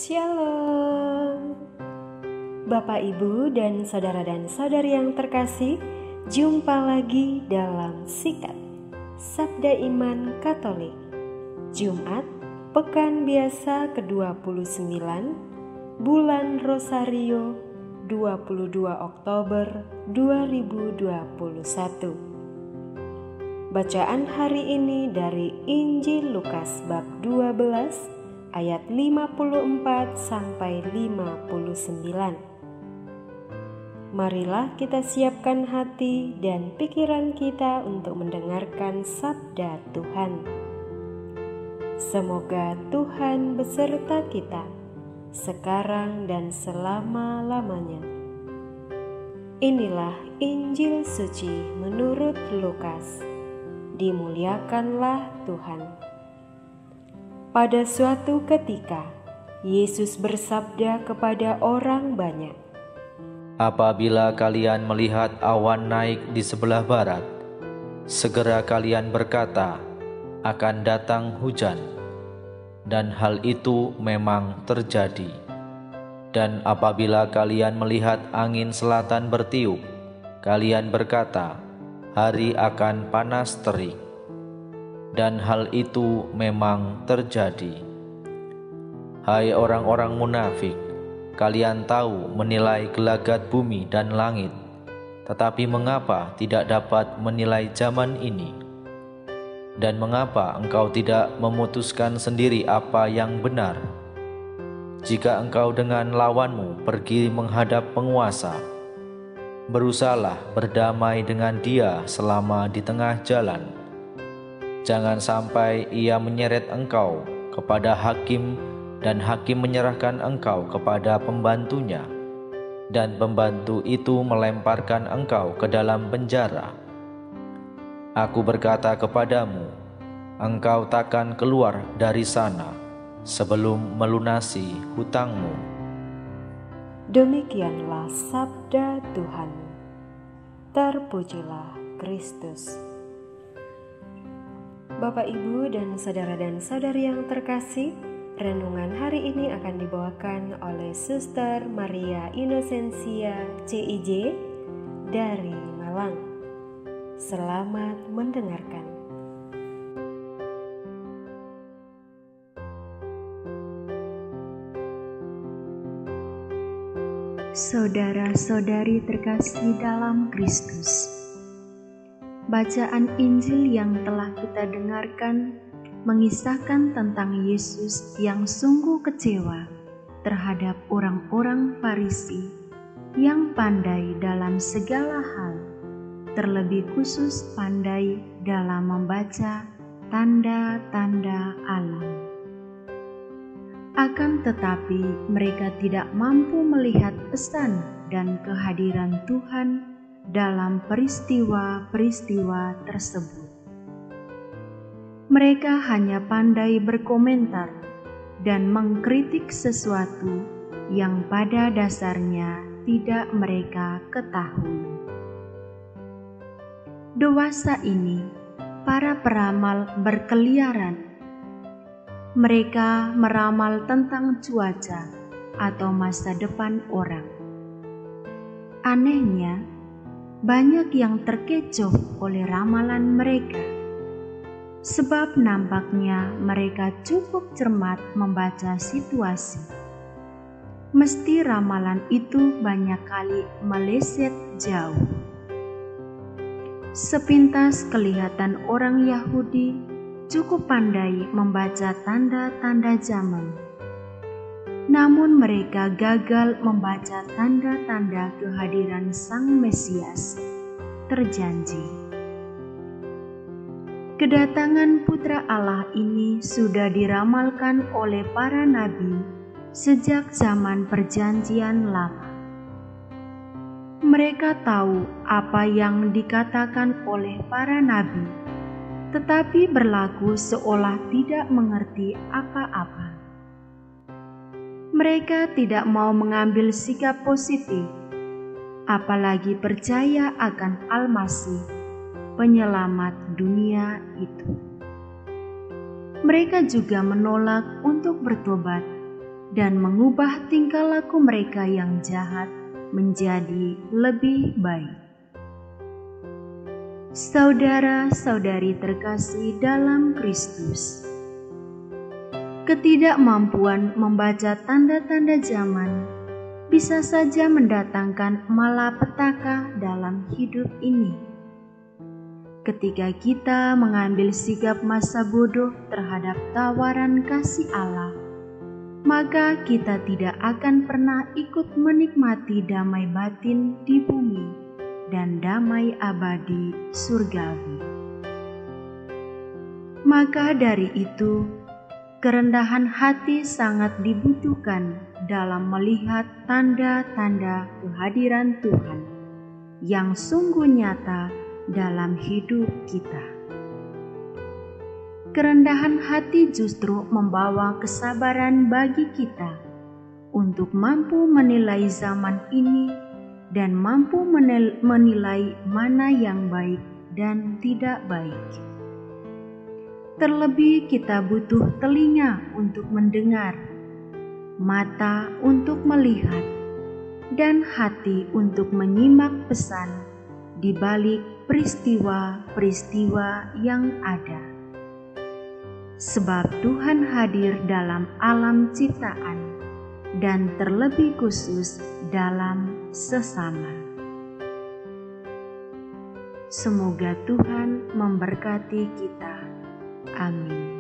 Shalom Bapak, Ibu, dan saudari yang terkasih, jumpa lagi dalam Sikat Sabda Iman Katolik Jumat, Pekan Biasa ke-29, Bulan Rosario, 22 Oktober 2021. Bacaan hari ini dari Injil Lukas bab 12 ayat 54 sampai 59. Marilah kita siapkan hati dan pikiran kita untuk mendengarkan sabda Tuhan. Semoga Tuhan beserta kita sekarang dan selama-lamanya. Inilah Injil suci menurut Lukas. Dimuliakanlah Tuhan. Pada suatu ketika, Yesus bersabda kepada orang banyak, "Apabila kalian melihat awan naik di sebelah barat, segera kalian berkata, akan datang hujan. Dan hal itu memang terjadi. Dan apabila kalian melihat angin selatan bertiup, kalian berkata, hari akan panas terik. Dan hal itu memang terjadi. Hai orang-orang munafik, kalian tahu menilai gelagat bumi dan langit, tetapi mengapa tidak dapat menilai zaman ini? Dan mengapa engkau tidak memutuskan sendiri apa yang benar? Jika engkau dengan lawanmu pergi menghadap penguasa, berusahalah berdamai dengan dia selama di tengah jalan. Jangan sampai ia menyeret engkau kepada hakim dan hakim menyerahkan engkau kepada pembantunya, dan pembantu itu melemparkan engkau ke dalam penjara. Aku berkata kepadamu, engkau takkan keluar dari sana sebelum melunasi hutangmu." Demikianlah sabda Tuhan. Terpujilah Kristus. Bapak, Ibu, dan saudari yang terkasih, renungan hari ini akan dibawakan oleh Suster Maria Inosensia CIJ dari Malang. Selamat mendengarkan. Saudara-saudari terkasih dalam Kristus, bacaan Injil yang telah kita dengarkan mengisahkan tentang Yesus yang sungguh kecewa terhadap orang-orang Farisi yang pandai dalam segala hal, terlebih khusus pandai dalam membaca tanda-tanda alam. Akan tetapi mereka tidak mampu melihat pesan dan kehadiran Tuhan dalam peristiwa-peristiwa tersebut. Mereka hanya pandai berkomentar dan mengkritik sesuatu yang pada dasarnya tidak mereka ketahui. Dewasa ini, para peramal berkeliaran. Mereka meramal tentang cuaca atau masa depan orang. Anehnya, banyak yang terkecoh oleh ramalan mereka, sebab nampaknya mereka cukup cermat membaca situasi. Mesti ramalan itu banyak kali meleset jauh. Sepintas kelihatan orang Yahudi cukup pandai membaca tanda-tanda zaman. Namun mereka gagal membaca tanda-tanda kehadiran Sang Mesias terjanji. Kedatangan Putra Allah ini sudah diramalkan oleh para nabi sejak zaman Perjanjian Lama. Mereka tahu apa yang dikatakan oleh para nabi, tetapi berlaku seolah tidak mengerti apa-apa. Mereka tidak mau mengambil sikap positif, apalagi percaya akan Al-Masih, penyelamat dunia itu. Mereka juga menolak untuk bertobat dan mengubah tingkah laku mereka yang jahat menjadi lebih baik. Saudara-saudari terkasih dalam Kristus, ketidakmampuan membaca tanda-tanda zaman bisa saja mendatangkan malapetaka dalam hidup ini. Ketika kita mengambil sikap masa bodoh terhadap tawaran kasih Allah, maka kita tidak akan pernah ikut menikmati damai batin di bumi dan damai abadi surgawi. Maka dari itu, kerendahan hati sangat dibutuhkan dalam melihat tanda-tanda kehadiran Tuhan yang sungguh nyata dalam hidup kita. Kerendahan hati justru membawa kesabaran bagi kita untuk mampu menilai zaman ini dan mampu menilai mana yang baik dan tidak baik. Terlebih kita butuh telinga untuk mendengar, mata untuk melihat, dan hati untuk menyimak pesan di balik peristiwa-peristiwa yang ada. Sebab Tuhan hadir dalam alam ciptaan dan terlebih khusus dalam sesama. Semoga Tuhan memberkati kita. Amin.